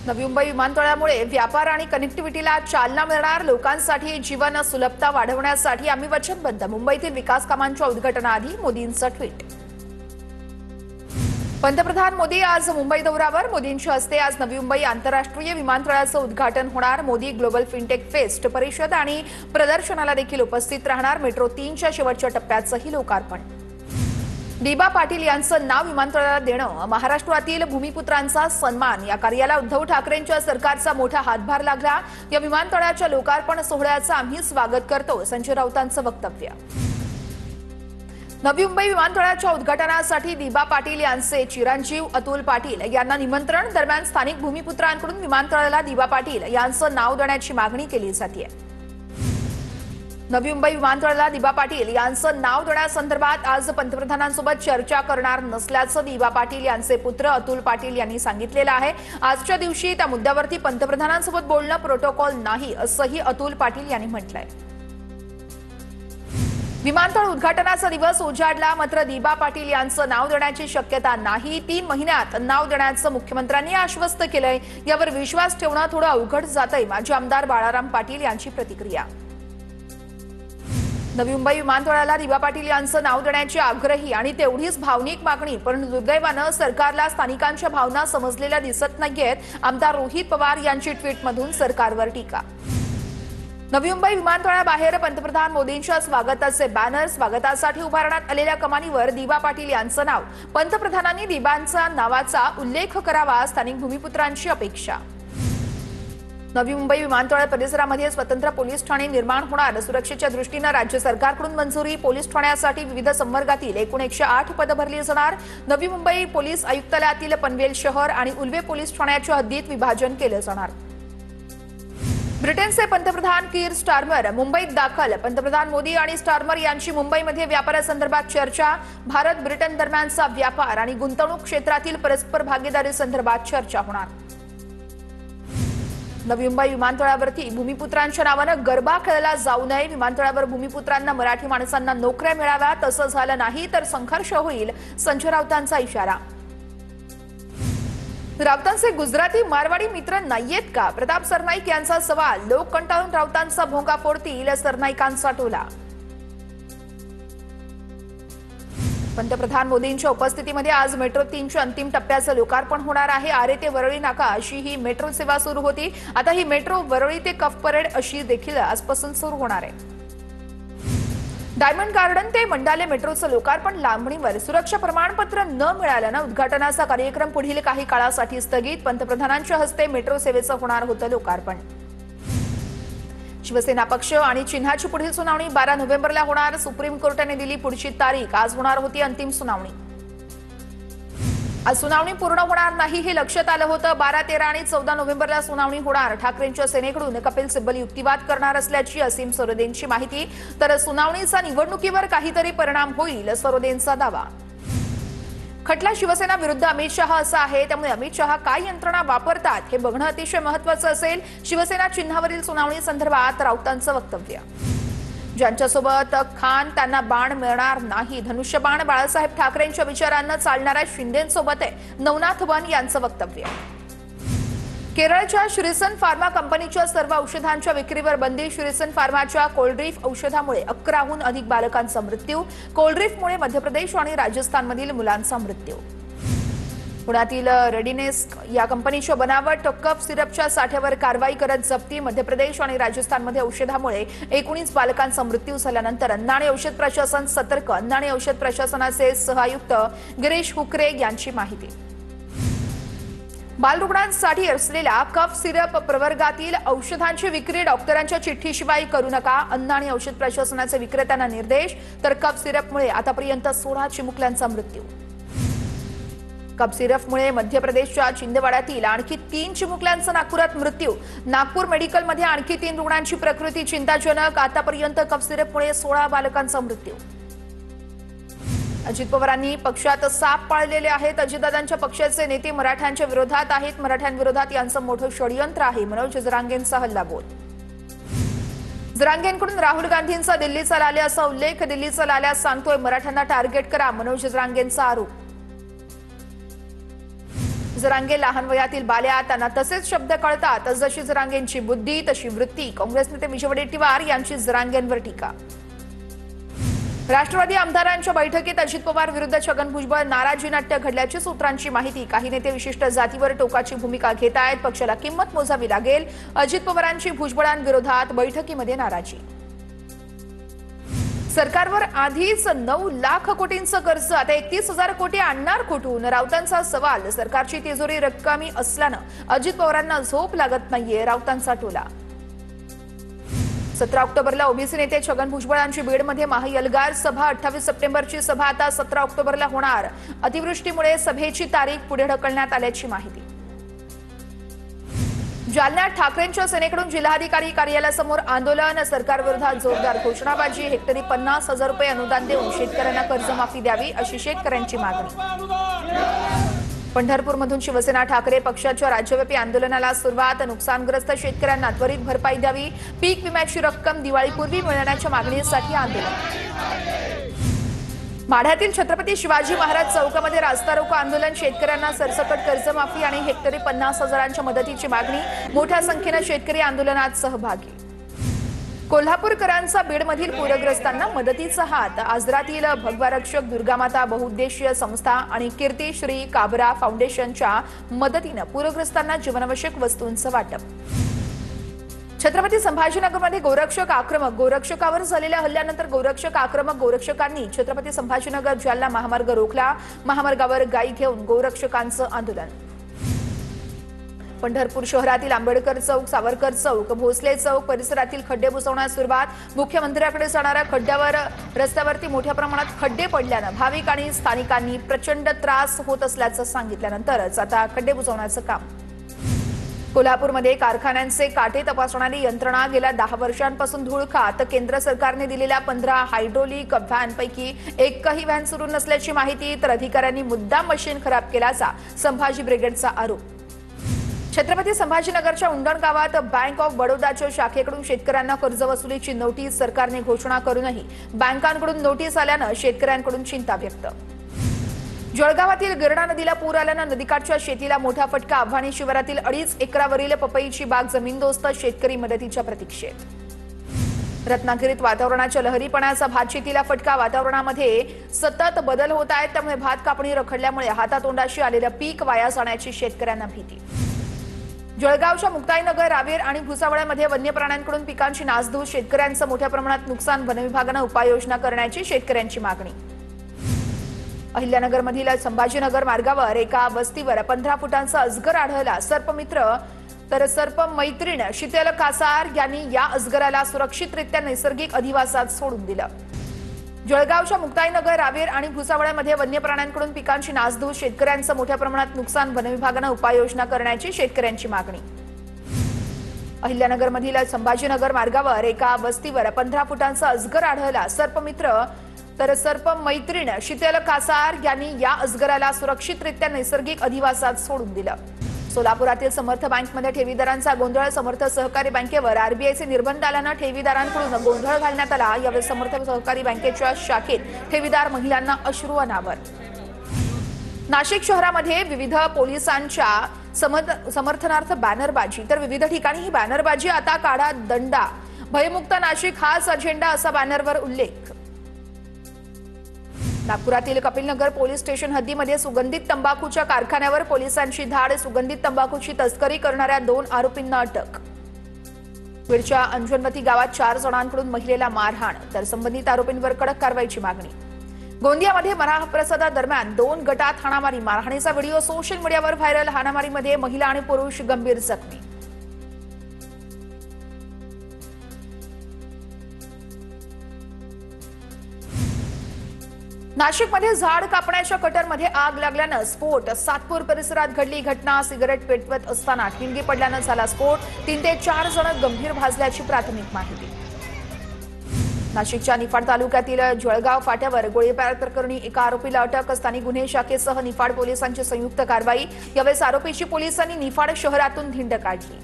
नवी मुंबई विमानतळामुळे व्यापार आणि कनेक्टिव्हिटीला चालना मिळणार। लोकांसाठी जीवन सुलभता वाढवण्यासाठी आम्ही वचनबद्ध। मुंबईतील विकास कामांच्या उद्घाटनाआधी मोदींचं ट्विट। पंतप्रधान मोदी आज मुंबई दौऱ्यावर। मोदींच्या हस्ते आज नवी मुंबई आंतरराष्ट्रीय विमानतळाचं उद्घाटन होणार। मोदी ग्लोबल फिनटेक फेस्ट परिषद आणि प्रदर्शनाला देखील उपस्थित राहणार। मेट्रो 3च्या शेवटच्या टप्प्याचंही लोकार्पण। डी.बा. पाटील यांचं नाव विमानतळाला देणं, महाराष्ट्रातील भूमिपुत्रांचा सन्मान या कार्याला उद्धव ठाकरेंच्या सरकारचा मोठा हातभार लागला। या विमानतळाच्या लोकार्पण सोहळ्याचं आम्ही स्वागत करतो, संजय राऊतांचं वक्तव्य। नवी मुंबई विमानतळाच्या उद्घाटनासाठी डी.बा. पाटील यांचे चिरंजीव अतुल पाटील यांना निमंत्रण। दरम्यान स्थानिक भूमिपुत्रांकडून विमानतळाला डी.बा. पाटील यांचं नाव देण्याची मागणी केली जाते। नवी मुंबई विमानतळाला डी.बा. पाटील यांचं नाव देण्यासंदर्भात आज पंतप्रधानांसोबत चर्चा करणार नसल्याचं डी.बा. पाटील यांचे पुत्र अतुल पाटील यांनी सांगितलेलं आहे। आजच्या दिवशी त्या मुद्द्यावरती पंतप्रधानांसोबत बोलणं प्रोटोकॉल नाही, असंही अतुल पाटील यांनी म्हटलंय। विमानतळ उद्घाटनाचा दिवस उजाडला, मात्र डी.बा. पाटील यांचं नाव देण्याची शक्यता नाही। 3 महिन्यात नाव देण्याचं मुख्यमंत्र्यांनी आश्वस्त केलंय। यावर विश्वास ठेवणं थोडं अवघड जातंय, माजी आमदार बाळाराम पाटील यांची प्रतिक्रिया। नवी मुंबई विमानतळाला डी.बा. पाटील यांचं नाव देण्याची आग्रही आणि तेवढीच भावनिक मागणी, पण दुर्दैवानं सरकारला स्थानिकांच्या भावना समजलेल्या दिसत नाहीयेत। आमदार रोहित पवार यांची ट्विटमधून सरकारवर टीका। नवी मुंबई विमानतळाबाहेर पंतप्रधान मोदींच्या स्वागताचे बॅनर, स्वागतासाठी उभारण्यात आलेल्या कमानीवर डी.बा. पाटील यांचं नाव। पंतप्रधानांनी डी.बांच्या नावाचा उल्लेख करावा, स्थानिक भूमिपुत्रांची अपेक्षा। नवी मुंबई विमानतळ परिसरामध्ये स्वतंत्र पोलीस ठाणे निर्माण होणार। सुरक्षेच्या दृष्टीने राज्य सरकारकडून मंजुरी। पोलीस ठाण्यासाठी विविध संवर्गातील एकूण 108 पदं भरली जाणार। नवी मुंबई पोलीस आयुक्तालयातील पनवेल शहर आणि उल्वे पोलीस ठाण्याच्या हद्दीत विभाजन केलं जाणार। ब्रिटनचे पंतप्रधान कीर स्टारमर मुंबईत दाखल। पंतप्रधान मोदी आणि स्टारमर यांची मुंबईमध्ये व्यापारासंदर्भात चर्चा। भारत ब्रिटन दरम्यानचा व्यापार आणि गुंतवणूक क्षेत्रातील परस्पर भागीदारी संदर्भात चर्चा होणार। नवी मुंबई विमानतळावरती भूमिपुत्रांच्या नावानं गरबा खेळला जाऊ नये। विमानतळावर भूमिपुत्रांना, मराठी माणसांना नोकऱ्या मिळाव्यात, तसं झालं नाही तर संघर्ष होईल, संजय राऊतांचा इशारा। राऊतांचे गुजराती मारवाडी मित्र नाहीयेत का? प्रताप सरनाईक यांचा सवाल। लोक कंटाळून राऊतांचा भोंगा फोडतील, सरनाईकांचा टोला। पंतप्रधान मोदींच्या उपस्थितीमध्ये आज मेट्रो 3च्या अंतिम टप्प्याचं लोकार्पण होणार आहे। आरे ते वरळी नाका अशी ही मेट्रो सेवा सुरू होती। आता ही मेट्रो वरळी ते कफ परेड अशी देखील आजपासून सुरू होणार आहे। डायमंड गार्डन ते मंडाले मेट्रोचं लोकार्पण लांबणीवर। सुरक्षा प्रमाणपत्र न मिळाल्यानं उद्घाटनाचा कार्यक्रम पुढील काही काळासाठी स्थगित। पंतप्रधानांच्या हस्ते मेट्रो सेवेचं होणार होतं लोकार्पण। शिवसेना पक्ष आणि चिन्हाची पुढील सुनावणी 12 नोव्हेंबरला होणार। सुप्रीम कोर्टाने दिली पुढची तारीख। आज होणार होती अंतिम सुनावणी। आज सुनावणी पूर्ण होणार नाही हे लक्षात आलं होतं। 12, 13 आणि 14 नोव्हेंबरला सुनावणी होणार। ठाकरेंच्या सेनेकडून कपिल सिब्बल युक्तिवाद करणार असल्याची असीम सरोदेंची माहिती। तर सुनावणीचा निवडणुकीवर काहीतरी परिणाम होईल, सरोदेंचा दावा। खटला शिवसेना विरुद्ध अमित शहा असा आहे, त्यामुळे अमित शहा काय यंत्रणा वापरतात हे बघणं अतिशय महत्त्वाचं असेल। शिवसेना चिन्हावरील सुनावणी संदर्भात राऊतांचं वक्तव्य। ज्यांच्यासोबत खान त्यांना बाण मिळणार नाही। धनुष्यबाण बाळासाहेब ठाकरेंच्या विचारांना चालणाऱ्या शिंदेंसोबत आहे, नवनाथ वन यांचं वक्तव्य। केरळच्या श्रीसन फार्मा कंपनीच्या सर्व औषधांच्या विक्रीवर बंदी। श्रीसन फार्माच्या कोल्ड्रीफ औषधामुळे 11हून अधिक बालकांचा मृत्यू। कोल्ड्रीफमुळे मध्य प्रदेश आणि राजस्थानमधील मुलांचा मृत्यू। पुण्यातील रेडिनेस या कंपनीच्या बनावट कफ सिरपच्या साठ्यावर कारवाई करत जप्ती। मध्य प्रदेश आणि राजस्थानमध्ये औषधामुळे 19 बालकांचा मृत्यू झाल्यानंतर अन्न आणि औषध प्रशासन सतर्क। अन्न आणि औषध प्रशासनाचे सहआयुक्त गिरीश हुकरे यांची माहिती। बालरुग्णांसाठी असलेल्या कफ सिरप प्रवर्गातील औषधांची विक्री डॉक्टरांच्या चिठ्ठीशिवाय करू नका। अन्न आणि औषध प्रशासनाचे विक्रेत्यांना निर्देश। तर कफ सिरपमुळे आतापर्यंत 16 चिमुकल्यांचा मृत्यू। कफ सिरपमुळे मध्य प्रदेशच्या चिंदवाड्यातील आणखी 3 चिमुकल्यांचा नागपुरात मृत्यू। नागपूर मेडिकलमध्ये आणखी 3 रुग्णांची प्रकृती चिंताजनक। आतापर्यंत कफ सिरपमुळे 16 बालकांचा मृत्यू। अजित पवारांनी पक्षात साप पाळलेले आहेत। अजितदादांच्या पक्षाचे नेते मराठ्यांच्या विरोधात आहेत। मराठ्यांविरोधात यांचं मोठं षडयंत्र आहे, मनोज जरांगेंचा हल्लाबोल। जरांगेंकडून राहुल गांधींचा दिल्लीचा लाल्या असा उल्लेख। दिल्लीचा लाल्या सांगतोय मराठ्यांना टार्गेट करा, मनोज जरांगेंचा आरोप। जरांगे लहान वयातील बाल्या, त्यांना तसेच शब्द कळतात. जशी जरांगेंची बुद्धी तशी वृत्ती. काँग्रेस नेते विजय वडेट्टीवार यांची जरांगेंवर टीका. राष्ट्रवादी आमदारांच्या बैठकीत अजित पवार विरुद्ध छगन भुजबळ नाराजी नाट्य घडल्याची सूत्रांची माहिती. काही नेते विशिष्ट जातीवर टोकाची भूमिका घेत आहेत. पक्षाला किंमत मोजावी लागेल. अजित पवारांची भुजबळांविरोधात बैठकीमध्ये नाराजी. सरकारवर आधीच 9 लाख कोटींचं कर्ज, आता 31,000 कोटी आणणार कुठून? राऊतांचा सवाल. सरकारची तिजोरी रक्कमी असल्यानं अजित पवारांना झोप लागत नाहीये, राऊतांचा टोला. 17 ऑक्टोबरला ओबीसी नेते छगन भुजबळांची बीडमध्ये महाएल्गार सभा. 28 सप्टेंबरची सभा आता 17 ऑक्टोबरला होणार. अतिवृष्टीमुळे सभेची तारीख पुढे ढकलण्यात आल्याची माहिती. जालन्यात ठाकरेंच्या सेनेकडून जिल्हाधिकारी कार्यालयासमोर आंदोलन. सरकारविरोधात जोरदार घोषणाबाजी. हेक्टरी 50,000 रुपये अनुदान देऊन शेतकऱ्यांना कर्जमाफी द्यावी अशी शेतकऱ्यांची मागणी. पंढरपूरमधून शिवसेना ठाकरे पक्षाच्या राज्यव्यापी आंदोलनाला सुरुवात. नुकसानग्रस्त शेतकऱ्यांना त्वरित भरपाई द्यावी. पीक विम्याची रक्कम दिवाळीपूर्वी मिळण्याच्या मागणीसाठी आंदोलन. माढ्यातील छत्रपती शिवाजी महाराज चौकामध्ये रास्ता रोको आंदोलन. शेतकऱ्यांना सरसकट कर्जमाफी आणि हेक्टरी 50,000च्या मदतीची मागणी. मोठ्या संख्येने शेतकरी आंदोलनात सहभागी. कोल्हापूरकरांचा बीडमधील पूरग्रस्तांना मदतीचा हात. आजरातील भगवारक्षक दुर्गामाता बहुउद्देशीय संस्था आणि कीर्ती श्री काबरा फाउंडेशनच्या मदतीने पूरग्रस्तांना जीवनावश्यक वस्तूंचं वाटप. छत्रपती संभाजीनगरमध्ये गोरक्षक आक्रमक. गोरक्षकावर झालेल्या हल्ल्यानंतर गोरक्षक आक्रमक. गोरक्षकांनी छत्रपती संभाजीनगर जालना महामार्ग रोखला. महामार्गावर गाई घेऊन गोरक्षकांचं आंदोलन. पंढरपूर शहरातील आंबेडकर चौक, सावरकर चौक, भोसले चौक परिसरातील खड्डे बुजवण्यास सुरुवात. मुख्यमंत्र्याकडे जाणाऱ्या खड्ड्यावर रस्त्यावरती मोठ्या प्रमाणात खड्डे पडल्यानं भाविक आणि स्थानिकांनी प्रचंड त्रास होत असल्याचं सांगितल्यानंतरच आता खड्डे बुजवण्याचं काम. कोल्हापूरमध्ये कारखान्यांचे काटे तपासणारी यंत्रणा. गेल्या 10 वर्षांपासून धूळ खात. केंद्र सरकारने दिलेल्या 15 हायड्रोलिक व्हॅनपैकी एकही व्हॅन सुरू नसल्याची माहिती. तर अधिकाऱ्यांनी मुद्दाम मशीन खराब केल्याचा संभाजी ब्रिगेडचा आरोप. छत्रपती संभाजीनगरच्या उंडण गावात बँक ऑफ बडोदाच्या शाखेकडून शेतकऱ्यांना कर्जवसुलीची नोटीस. सरकारने घोषणा करूनही बँकांकडून नोटीस आल्यानं शेतकऱ्यांकडून चिंता व्यक्त. जळगावातील गिरणा नदीला पूर आल्यानं नदीकाठच्या शेतीला मोठा फटका. आव्हाणी शिवारातील 2.5 एकरावरील पपईची बाग जमीनदोस्त. शेतकरी मदतीच्या प्रतीक्षेत. रत्नागिरीत वातावरणाच्या लहरीपणाचा भात शेतीला फटका. वातावरणामध्ये सतत बदल होत आहेत, त्यामुळे भात कापणी रखडल्यामुळे हातातोंडाशी आलेलं पीक वाया जाण्याची शेतकऱ्यांना भीती. जळगावच्या मुक्ताईनगर, रावेर आणि भुसावळ्यामध्ये वन्य प्राण्यांकडून पिकांची नासधूस. शेतकऱ्यांचं मोठ्या प्रमाणात नुकसान. वनविभागानं उपाययोजना करण्याची शेतकऱ्यांची मागणी. अहिल्यानगरमधील संभाजीनगर मार्गावर एका वस्तीवर 15 फुटांचा अजगर आढळला. सर्पमित्र तर सर्प मैत्रीण शीतल कासार यांनी या अजगराला सुरक्षितरित्या नैसर्गिक अधिवासात सोडून दिलं. जळगावच्या मुक्ताईनगर, रावेर आणि भुसावळ्यामध्ये वन्य प्राण्यांकडून पिकांची नासधूस. शेतकऱ्यांचं मोठ्या प्रमाणात नुकसान. वनविभागानं उपाययोजना करण्याची शेतकऱ्यांची मागणी. अहिल्यानगरमधील संभाजीनगर मार्गावर एका वस्तीवर 15 फुटांचा अजगर आढळला. सर्पमित्र तर सर्प मैत्रीण शीतल कासार यांनी या अजगराला सुरक्षितरित्या नैसर्गिक अधिवासात सोडून दिलं. सोलापुरातील समर्थ बँकमध्ये ठेवीदारांचा गोंधळ. समर्थ सहकारी बँकेवर आरबीआयचे निर्बंध आल्यानं ठेवीदारांकडून गोंधळ घालण्यात आला. यावेळी समर्थ सहकारी बँकेच्या शाखेत ठेवीदार महिलांना अश्रू अनावर. नाशिक शहरामध्ये विविध पोलिसांच्या समर्थनार्थ बॅनरबाजी. तर विविध ठिकाणी ही बॅनरबाजी. आता काढा दंडा, भयमुक्त नाशिक हाच अजेंडा, असा बॅनरवर उल्लेख. नागपुरातील कपिलनगर पोलीस स्टेशन हद्दीमध्ये सुगंधित तंबाखूच्या कारखान्यावर पोलिसांची धाड. सुगंधित तंबाखूची तस्करी करणाऱ्या 2 आरोपींना अटक. बीडच्या अंजनवती गावात 4 जणांकडून महिलेला मारहाण. तर संबंधित आरोपींवर कडक कारवाईची मागणी. गोंदियामध्ये महाप्रसादादरम्यान 2 गटात हाणामारी. मारहाणीचा व्हिडिओ सोशल मीडियावर व्हायरल. हाणामारीमध्ये महिला आणि पुरुष गंभीर जखमी. नाशिकमध्ये झाड कापण्याच्या कटरमध्ये आग लागल्यानं स्फोट. सातपूर परिसरात घडली घटना. सिगारेट पेटवत असताना ठिणगी पडल्यानं झाला स्फोट. 3 ते 4 जण गंभीर भाजल्याची प्राथमिक माहिती. नाशिकच्या निफाड तालुक्यातील जळगाव फाट्यावर गोळीबार प्रकरणी एका आरोपीला अटक. स्थानिक गुन्हे शाखेसह निफाड पोलिसांची संयुक्त कारवाई. यावेळी आरोपीची पोलिसांनी निफाड शहरातून धिंड काढली.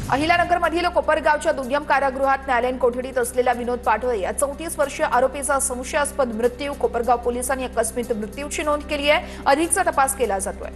अहिल्यानगरमधील कोपरगावच्या दुय्यम कारागृहात न्यायालयीन कोठडीत असलेला विनोद पाटोळे या 34 वर्षीय आरोपीचा संशयास्पद मृत्यू. कोपरगाव पोलिसांनी आकस्मिक मृत्यूची नोंद केली आहे. अधिकचा तपास केला जातोय.